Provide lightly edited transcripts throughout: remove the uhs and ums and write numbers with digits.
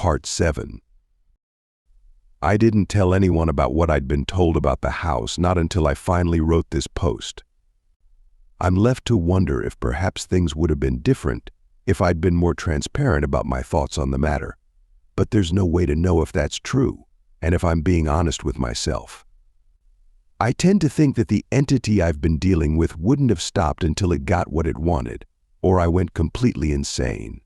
Part 7. I didn't tell anyone about what I'd been told about the house, not until I finally wrote this post. I'm left to wonder if perhaps things would have been different if I'd been more transparent about my thoughts on the matter. But there's no way to know if that's true, and if I'm being honest with myself. I tend to think that the entity I've been dealing with wouldn't have stopped until it got what it wanted, or I went completely insane.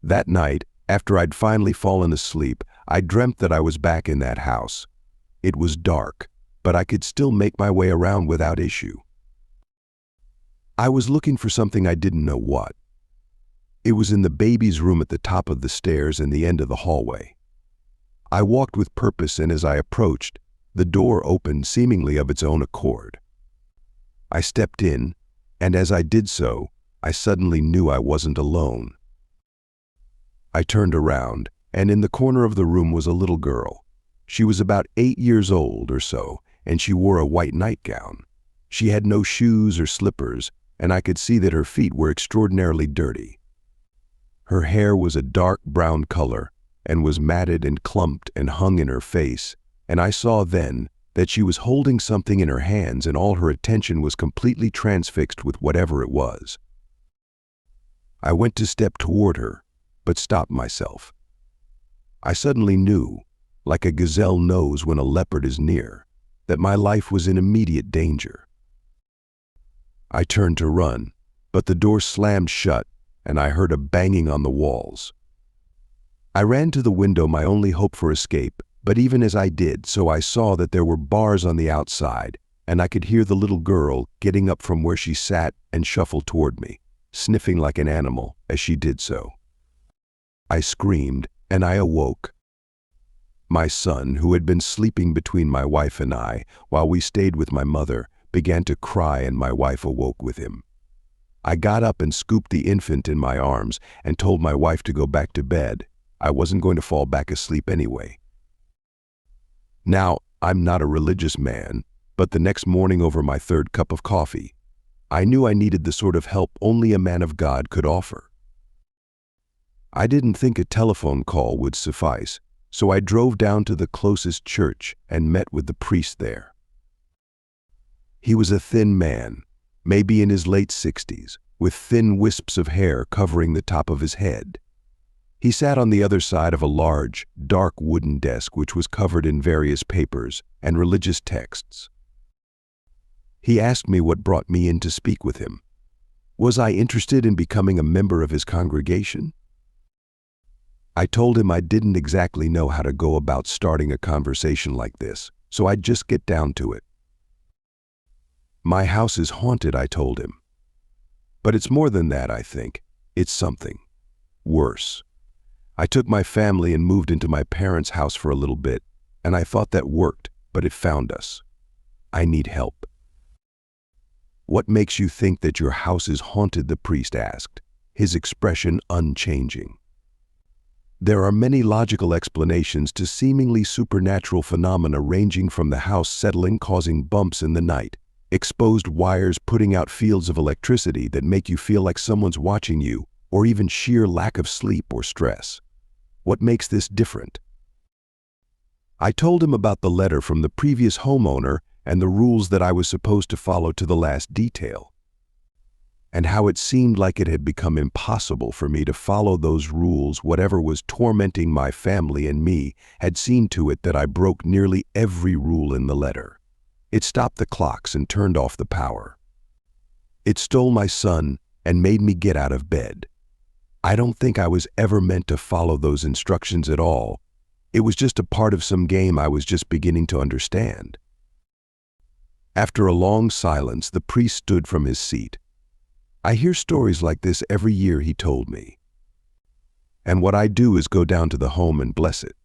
That night, after I'd finally fallen asleep, I dreamt that I was back in that house. It was dark, but I could still make my way around without issue. I was looking for something I didn't know what. It was in the baby's room at the top of the stairs in the end of the hallway. I walked with purpose, and as I approached, the door opened seemingly of its own accord. I stepped in, and as I did so, I suddenly knew I wasn't alone. I turned around, and in the corner of the room was a little girl. She was about 8 years old or so, and she wore a white nightgown. She had no shoes or slippers, and I could see that her feet were extraordinarily dirty. Her hair was a dark brown color and was matted and clumped and hung in her face, and I saw then that she was holding something in her hands, and all her attention was completely transfixed with whatever it was. I went to step toward her, but stopped myself. I suddenly knew, like a gazelle knows when a leopard is near, that my life was in immediate danger. I turned to run, but the door slammed shut, and I heard a banging on the walls. I ran to the window, my only hope for escape, but even as I did so, I saw that there were bars on the outside, and I could hear the little girl getting up from where she sat and shuffle toward me, sniffing like an animal as she did so. I screamed, and I awoke. My son, who had been sleeping between my wife and I while we stayed with my mother, began to cry, and my wife awoke with him. I got up and scooped the infant in my arms and told my wife to go back to bed. I wasn't going to fall back asleep anyway. Now, I'm not a religious man, but the next morning over my third cup of coffee, I knew I needed the sort of help only a man of God could offer. I didn't think a telephone call would suffice, so I drove down to the closest church and met with the priest there. He was a thin man, maybe in his late 60s, with thin wisps of hair covering the top of his head. He sat on the other side of a large, dark wooden desk which was covered in various papers and religious texts. He asked me what brought me in to speak with him. Was I interested in becoming a member of his congregation? I told him I didn't exactly know how to go about starting a conversation like this, so I'd just get down to it. My house is haunted, I told him. But it's more than that, I think. It's something worse. I took my family and moved into my parents' house for a little bit, and I thought that worked, but it found us. I need help. What makes you think that your house is haunted? The priest asked, his expression unchanging. There are many logical explanations to seemingly supernatural phenomena, ranging from the house settling, causing bumps in the night, exposed wires putting out fields of electricity that make you feel like someone's watching you, or even sheer lack of sleep or stress. What makes this different? I told him about the letter from the previous homeowner and the rules that I was supposed to follow to the last detail, and how it seemed like it had become impossible for me to follow those rules. Whatever was tormenting my family and me had seen to it that I broke nearly every rule in the letter. It stopped the clocks and turned off the power. It stole my son and made me get out of bed. I don't think I was ever meant to follow those instructions at all. It was just a part of some game I was just beginning to understand. After a long silence, the priest stood from his seat. I hear stories like this every year, he told me. And what I do is go down to the home and bless it.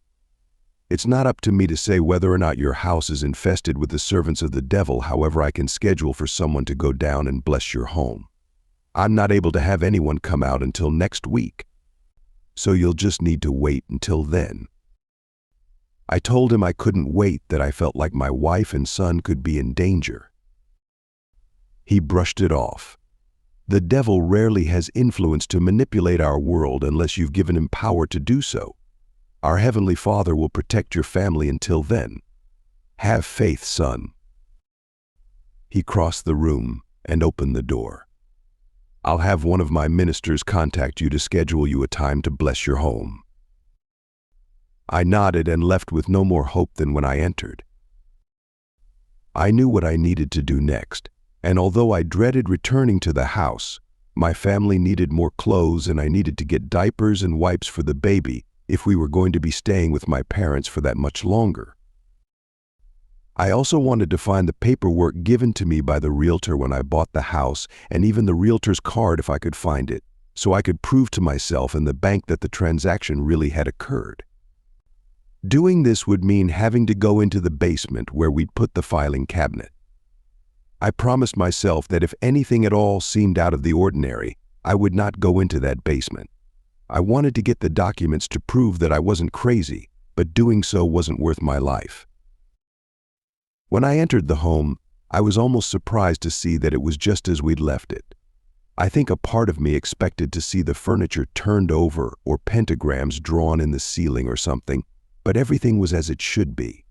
It's not up to me to say whether or not your house is infested with the servants of the devil. However, I can schedule for someone to go down and bless your home. I'm not able to have anyone come out until next week, so you'll just need to wait until then. I told him I couldn't wait, that I felt like my wife and son could be in danger. He brushed it off. The devil rarely has influence to manipulate our world unless you've given him power to do so. Our Heavenly Father will protect your family until then. Have faith, son." He crossed the room and opened the door. "I'll have one of my ministers contact you to schedule you a time to bless your home." I nodded and left with no more hope than when I entered. I knew what I needed to do next, and although I dreaded returning to the house, my family needed more clothes and I needed to get diapers and wipes for the baby if we were going to be staying with my parents for that much longer. I also wanted to find the paperwork given to me by the realtor when I bought the house, and even the realtor's card if I could find it, so I could prove to myself and the bank that the transaction really had occurred. Doing this would mean having to go into the basement where we'd put the filing cabinet. I promised myself that if anything at all seemed out of the ordinary, I would not go into that basement. I wanted to get the documents to prove that I wasn't crazy, but doing so wasn't worth my life. When I entered the home, I was almost surprised to see that it was just as we'd left it. I think a part of me expected to see the furniture turned over or pentagrams drawn in the ceiling or something, but everything was as it should be.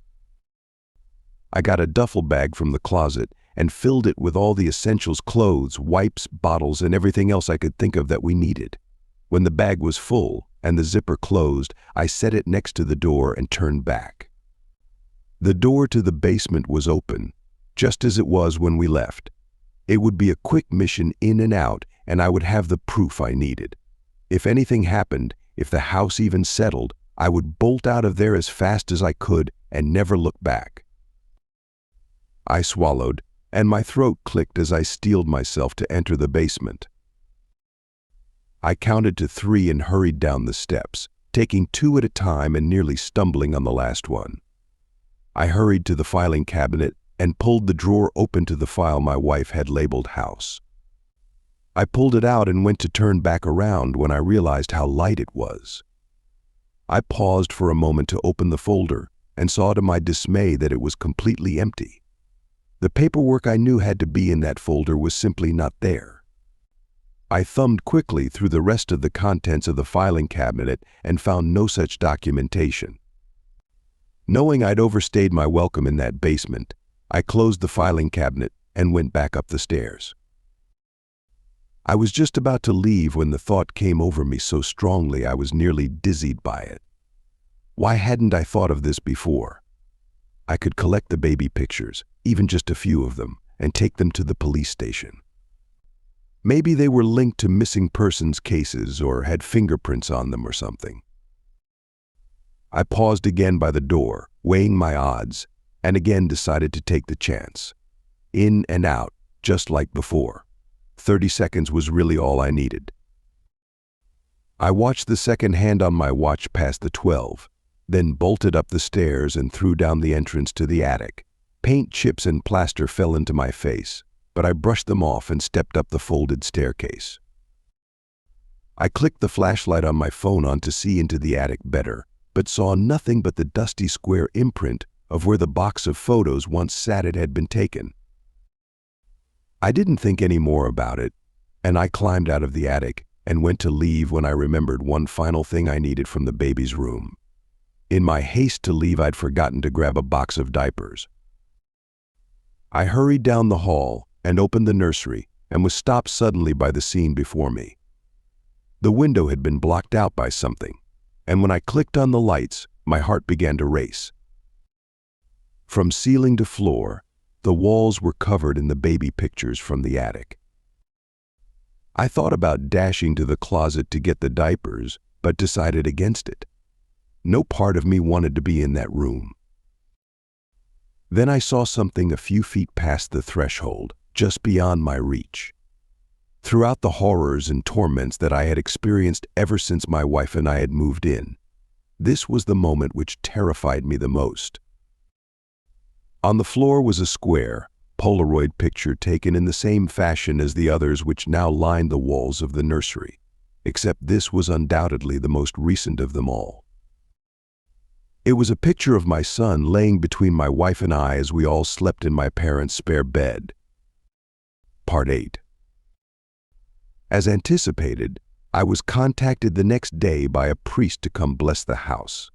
I got a duffel bag from the closet and filled it with all the essentials: clothes, wipes, bottles, and everything else I could think of that we needed. When the bag was full and the zipper closed, I set it next to the door and turned back. The door to the basement was open, just as it was when we left. It would be a quick mission in and out, and I would have the proof I needed. If anything happened, if the house even settled, I would bolt out of there as fast as I could and never look back. I swallowed, and my throat clicked as I steeled myself to enter the basement. I counted to 3 and hurried down the steps, taking 2 at a time and nearly stumbling on the last one. I hurried to the filing cabinet and pulled the drawer open to the file my wife had labeled house. I pulled it out and went to turn back around when I realized how light it was. I paused for a moment to open the folder and saw to my dismay that it was completely empty. The paperwork I knew had to be in that folder was simply not there. I thumbed quickly through the rest of the contents of the filing cabinet and found no such documentation. Knowing I'd overstayed my welcome in that basement, I closed the filing cabinet and went back up the stairs. I was just about to leave when the thought came over me so strongly I was nearly dizzied by it. Why hadn't I thought of this before? I could collect the baby pictures, even just a few of them, and take them to the police station. Maybe they were linked to missing persons cases or had fingerprints on them or something. I paused again by the door, weighing my odds, and again decided to take the chance. In and out, just like before. 30 seconds was really all I needed. I watched the second hand on my watch past the 12, then bolted up the stairs and threw down the entrance to the attic. Paint chips and plaster fell into my face, but I brushed them off and stepped up the folded staircase. I clicked the flashlight on my phone on to see into the attic better, but saw nothing but the dusty square imprint of where the box of photos once sat it had been taken. I didn't think any more about it, and I climbed out of the attic and went to leave when I remembered one final thing I needed from the baby's room. In my haste to leave, I'd forgotten to grab a box of diapers. I hurried down the hall and opened the nursery and was stopped suddenly by the scene before me. The window had been blocked out by something, and when I clicked on the lights, my heart began to race. From ceiling to floor, the walls were covered in the baby pictures from the attic. I thought about dashing to the closet to get the diapers, but decided against it. No part of me wanted to be in that room. Then I saw something a few feet past the threshold, just beyond my reach. Throughout the horrors and torments that I had experienced ever since my wife and I had moved in, this was the moment which terrified me the most. On the floor was a square, Polaroid picture taken in the same fashion as the others which now lined the walls of the nursery, except this was undoubtedly the most recent of them all. It was a picture of my son laying between my wife and I as we all slept in my parents' spare bed. Part 8. As anticipated, I was contacted the next day by a priest to come bless the house.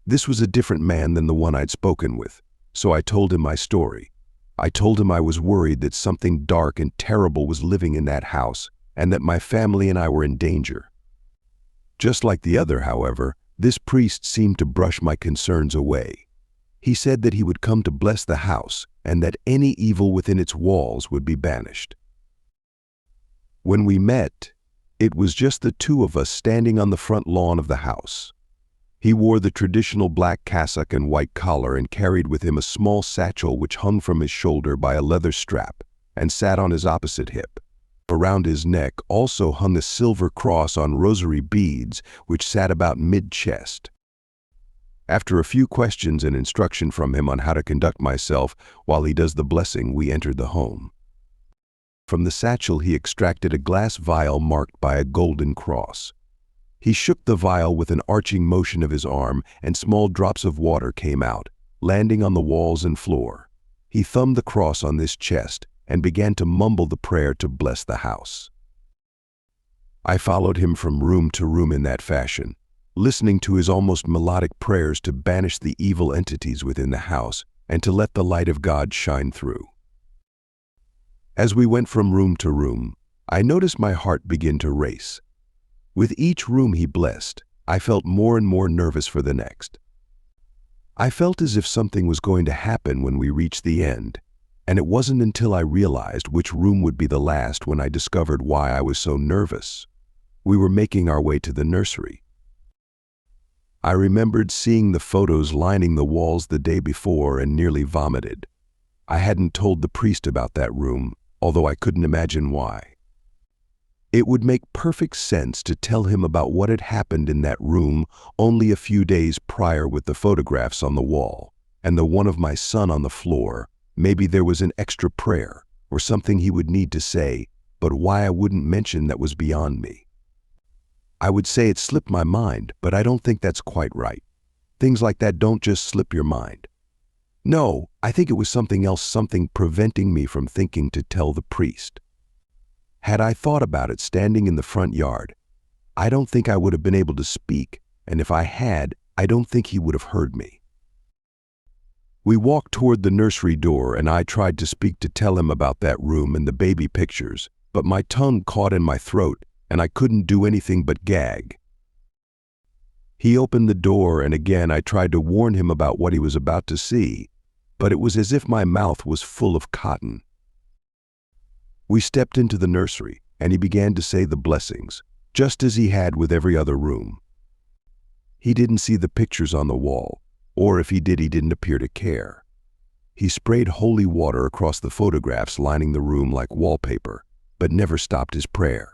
This was a different man than the one I'd spoken with, so I told him my story. I told him I was worried that something dark and terrible was living in that house and that my family and I were in danger. Just like the other, however, this priest seemed to brush my concerns away. He said that he would come to bless the house and that any evil within its walls would be banished. When we met, it was just the two of us standing on the front lawn of the house. He wore the traditional black cassock and white collar and carried with him a small satchel which hung from his shoulder by a leather strap and sat on his opposite hip. Around his neck also hung a silver cross on rosary beads which sat about mid-chest. After a few questions and instruction from him on how to conduct myself while he does the blessing, we entered the home. From the satchel he extracted a glass vial marked by a golden cross. He shook the vial with an arching motion of his arm, and small drops of water came out, landing on the walls and floor. He thumbed the cross on this chest and began to mumble the prayer to bless the house. I followed him from room to room in that fashion, listening to his almost melodic prayers to banish the evil entities within the house and to let the light of God shine through. As we went from room to room, I noticed my heart begin to race. With each room he blessed, I felt more and more nervous for the next. I felt as if something was going to happen when we reached the end, and it wasn't until I realized which room would be the last when I discovered why I was so nervous. We were making our way to the nursery. I remembered seeing the photos lining the walls the day before and nearly vomited. I hadn't told the priest about that room, although I couldn't imagine why. It would make perfect sense to tell him about what had happened in that room only a few days prior with the photographs on the wall and the one of my son on the floor. Maybe there was an extra prayer or something he would need to say, but why I wouldn't mention that was beyond me. I would say it slipped my mind, but I don't think that's quite right. Things like that don't just slip your mind. No, I think it was something else, something preventing me from thinking to tell the priest. Had I thought about it standing in the front yard, I don't think I would have been able to speak, and if I had, I don't think he would have heard me. We walked toward the nursery door and I tried to speak to tell him about that room and the baby pictures, but my tongue caught in my throat and I couldn't do anything but gag. He opened the door and again I tried to warn him about what he was about to see, but it was as if my mouth was full of cotton. We stepped into the nursery and he began to say the blessings, just as he had with every other room. He didn't see the pictures on the wall, or if he did, he didn't appear to care. He sprayed holy water across the photographs lining the room like wallpaper, but never stopped his prayer.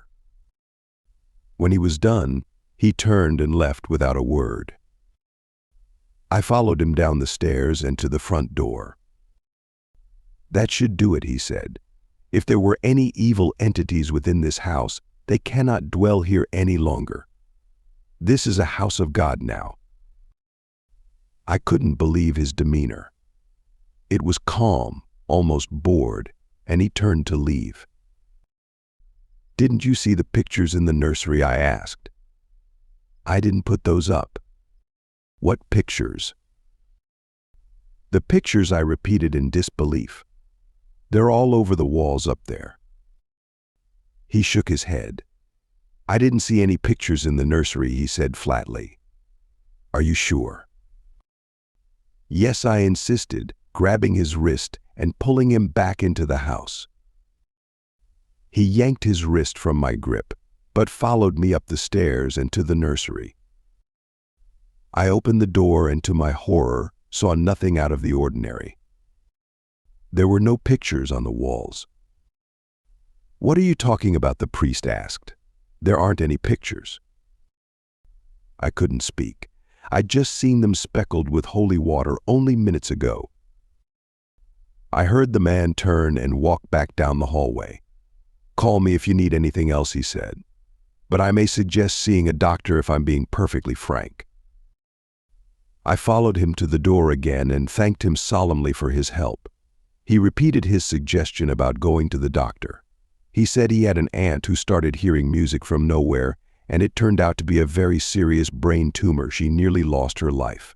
When he was done, he turned and left without a word. I followed him down the stairs and to the front door. "That should do it," he said. "If there were any evil entities within this house, they cannot dwell here any longer. This is a house of God now." I couldn't believe his demeanor. It was calm, almost bored, and he turned to leave. "Didn't you see the pictures in the nursery?" I asked. "I didn't put those up." "What pictures?" "The pictures," I repeated in disbelief. "They're all over the walls up there." He shook his head. "I didn't see any pictures in the nursery," he said flatly. "Are you sure?" "Yes," I insisted, grabbing his wrist and pulling him back into the house. He yanked his wrist from my grip, but followed me up the stairs and to the nursery. I opened the door and to my horror saw nothing out of the ordinary. There were no pictures on the walls. "What are you talking about?" the priest asked. "There aren't any pictures." I couldn't speak. I'd just seen them speckled with holy water only minutes ago. I heard the man turn and walk back down the hallway. "Call me if you need anything else," he said. "But I may suggest seeing a doctor if I'm being perfectly frank." I followed him to the door again and thanked him solemnly for his help. He repeated his suggestion about going to the doctor. He said he had an aunt who started hearing music from nowhere, and it turned out to be a very serious brain tumor. She nearly lost her life.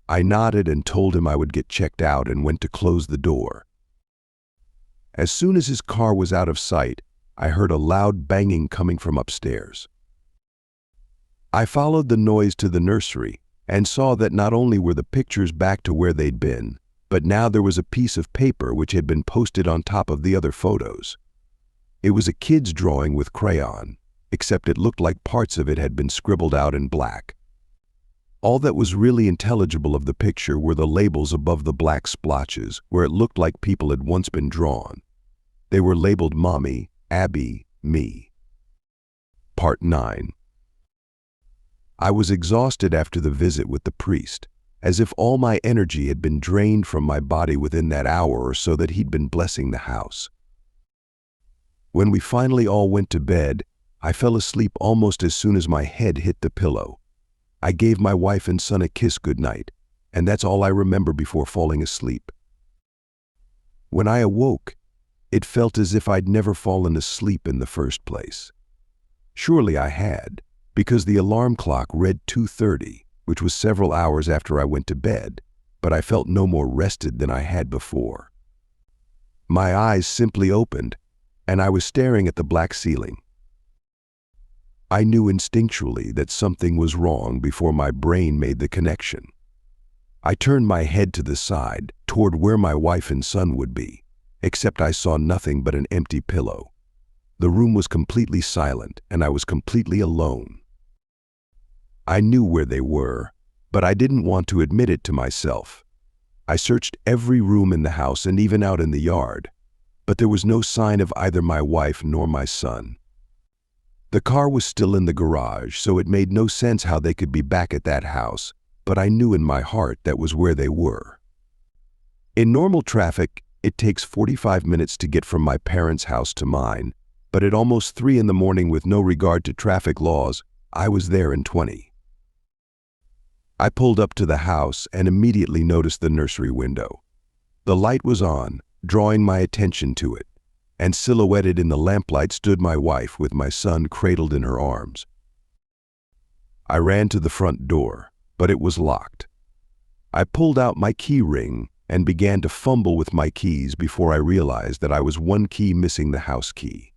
I nodded and told him I would get checked out and went to close the door. As soon as his car was out of sight, I heard a loud banging coming from upstairs. I followed the noise to the nursery and saw that not only were the pictures back to where they'd been, but now there was a piece of paper which had been posted on top of the other photos. It was a kid's drawing with crayon, except it looked like parts of it had been scribbled out in black. All that was really intelligible of the picture were the labels above the black splotches, where it looked like people had once been drawn. They were labeled Mommy, Abby, Me. Part 9. I was exhausted after the visit with the priest, as if all my energy had been drained from my body within that hour or so that he'd been blessing the house. When we finally all went to bed, I fell asleep almost as soon as my head hit the pillow. I gave my wife and son a kiss goodnight, and that's all I remember before falling asleep. When I awoke, it felt as if I'd never fallen asleep in the first place. Surely I had, because the alarm clock read 2:30, which was several hours after I went to bed, but I felt no more rested than I had before. My eyes simply opened, and I was staring at the black ceiling. I knew instinctually that something was wrong before my brain made the connection. I turned my head to the side, toward where my wife and son would be, except I saw nothing but an empty pillow. The room was completely silent, and I was completely alone. I knew where they were, but I didn't want to admit it to myself. I searched every room in the house and even out in the yard, but there was no sign of either my wife nor my son. The car was still in the garage, so it made no sense how they could be back at that house, but I knew in my heart that was where they were. In normal traffic, it takes 45 minutes to get from my parents' house to mine, but at almost 3 in the morning with no regard to traffic laws, I was there in 20. I pulled up to the house and immediately noticed the nursery window. The light was on, drawing my attention to it, and silhouetted in the lamplight stood my wife with my son cradled in her arms. I ran to the front door, but it was locked. I pulled out my key ring and began to fumble with my keys before I realized that I was one key missing the house key.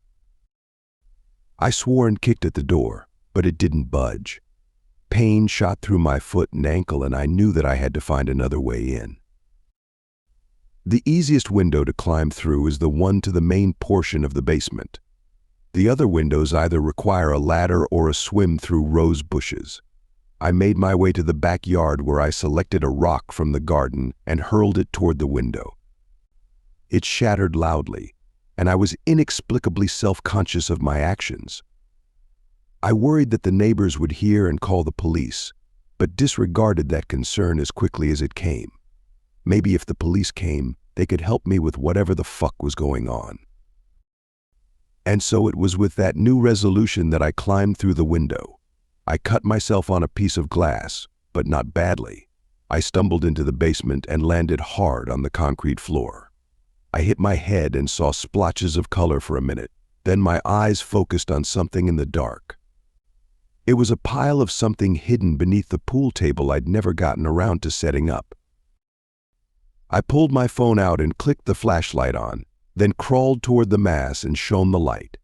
I swore and kicked at the door, but it didn't budge. Pain shot through my foot and ankle, and I knew that I had to find another way in. The easiest window to climb through is the one to the main portion of the basement. The other windows either require a ladder or a swim through rose bushes. I made my way to the backyard where I selected a rock from the garden and hurled it toward the window. It shattered loudly, and I was inexplicably self-conscious of my actions. I worried that the neighbors would hear and call the police, but disregarded that concern as quickly as it came. Maybe if the police came, they could help me with whatever the fuck was going on. And so it was with that new resolution that I climbed through the window. I cut myself on a piece of glass, but not badly. I stumbled into the basement and landed hard on the concrete floor. I hit my head and saw splotches of color for a minute. Then my eyes focused on something in the dark. It was a pile of something hidden beneath the pool table I'd never gotten around to setting up. I pulled my phone out and clicked the flashlight on, then crawled toward the mass and shone the light.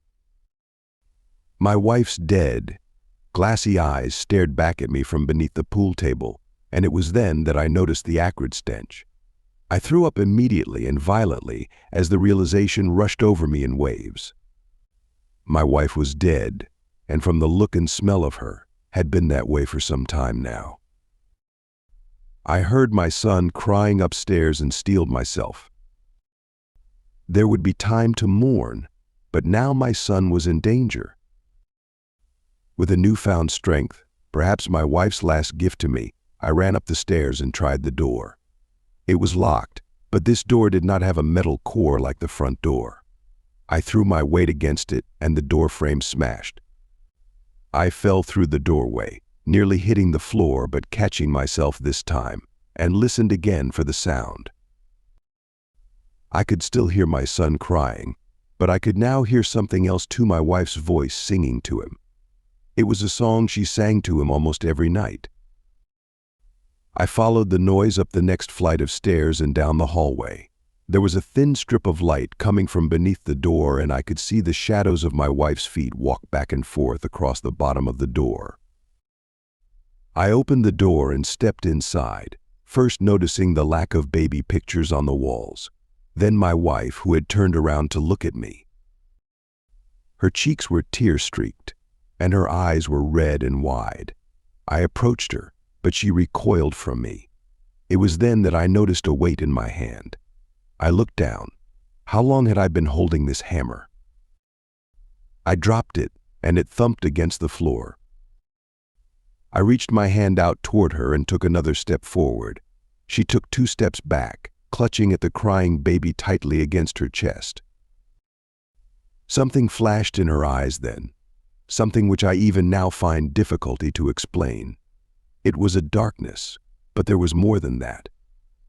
My wife's dead, glassy eyes stared back at me from beneath the pool table, and it was then that I noticed the acrid stench. I threw up immediately and violently as the realization rushed over me in waves. My wife was dead, and from the look and smell of her, had been that way for some time now. I heard my son crying upstairs and steeled myself. There would be time to mourn, but now my son was in danger. With a newfound strength, perhaps my wife's last gift to me, I ran up the stairs and tried the door. It was locked, but this door did not have a metal core like the front door. I threw my weight against it and the door frame smashed. I fell through the doorway, nearly hitting the floor but catching myself this time, and listened again for the sound. I could still hear my son crying, But I could now hear something else too, my wife's voice singing to him. It was a song she sang to him almost every night. I followed the noise up the next flight of stairs and down the hallway. There was a thin strip of light coming from beneath the door, and I could see the shadows of my wife's feet walk back and forth across the bottom of the door. I opened the door and stepped inside, first noticing the lack of baby pictures on the walls, then my wife, who had turned around to look at me. Her cheeks were tear-streaked, and her eyes were red and wide. I approached her, but she recoiled from me. It was then that I noticed a weight in my hand. I looked down. How long had I been holding this hammer? I dropped it, and it thumped against the floor. I reached my hand out toward her and took another step forward. She took 2 steps back, clutching at the crying baby tightly against her chest. Something flashed in her eyes then, something which I even now find difficulty to explain. It was a darkness, but there was more than that.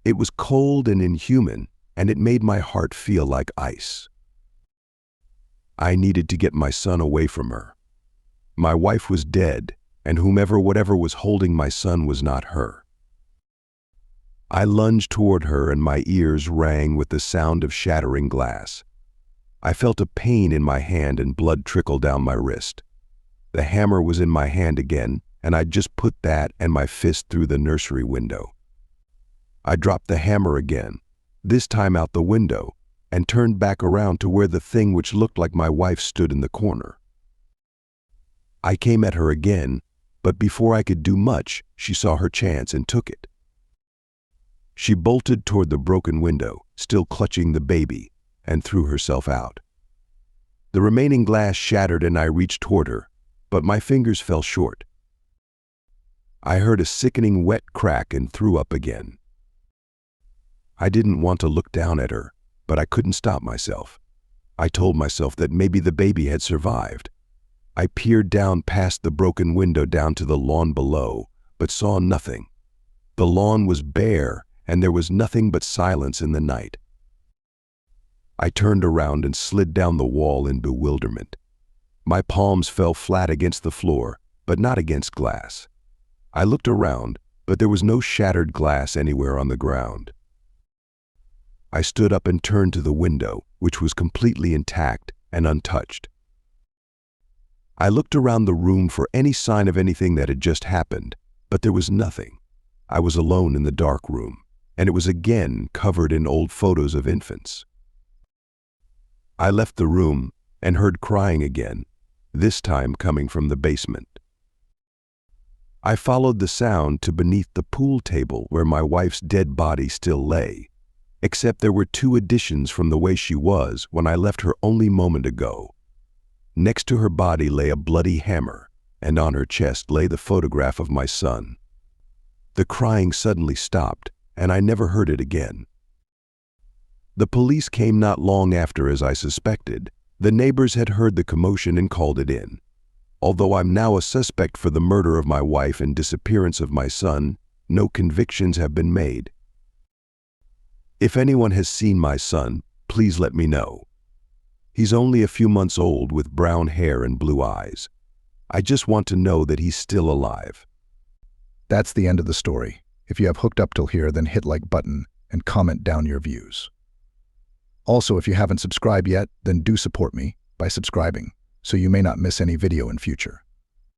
It was cold and inhuman, and it made my heart feel like ice. I needed to get my son away from her. My wife was dead, and whatever was holding my son was not her. I lunged toward her, and my ears rang with the sound of shattering glass. I felt a pain in my hand and blood trickle down my wrist. The hammer was in my hand again, and I'd just put that and my fist through the nursery window. I dropped the hammer again, this time out the window, and turned back around to where the thing which looked like my wife stood in the corner. I came at her again, but before I could do much, she saw her chance and took it. She bolted toward the broken window, still clutching the baby, and threw herself out. The remaining glass shattered and I reached toward her, but my fingers fell short. I heard a sickening wet crack and threw up again. I didn't want to look down at her, but I couldn't stop myself. I told myself that maybe the baby had survived. I peered down past the broken window down to the lawn below, but saw nothing. The lawn was bare, and there was nothing but silence in the night. I turned around and slid down the wall in bewilderment. My palms fell flat against the floor, but not against glass. I looked around, but there was no shattered glass anywhere on the ground. I stood up and turned to the window, which was completely intact and untouched. I looked around the room for any sign of anything that had just happened, but there was nothing. I was alone in the dark room, and it was again covered in old photos of infants. I left the room and heard crying again, this time coming from the basement. I followed the sound to beneath the pool table where my wife's dead body still lay, except there were 2 additions from the way she was when I left her only a moment ago. Next to her body lay a bloody hammer, and on her chest lay the photograph of my son. The crying suddenly stopped, and I never heard it again. The police came not long after, as I suspected. The neighbors had heard the commotion and called it in. Although I'm now a suspect for the murder of my wife and disappearance of my son, no convictions have been made. If anyone has seen my son, please let me know. He's only a few months old with brown hair and blue eyes. I just want to know that he's still alive. That's the end of the story. If you have hooked up till here, then hit like button and comment down your views. Also, if you haven't subscribed yet, then do support me by subscribing, so you may not miss any video in future.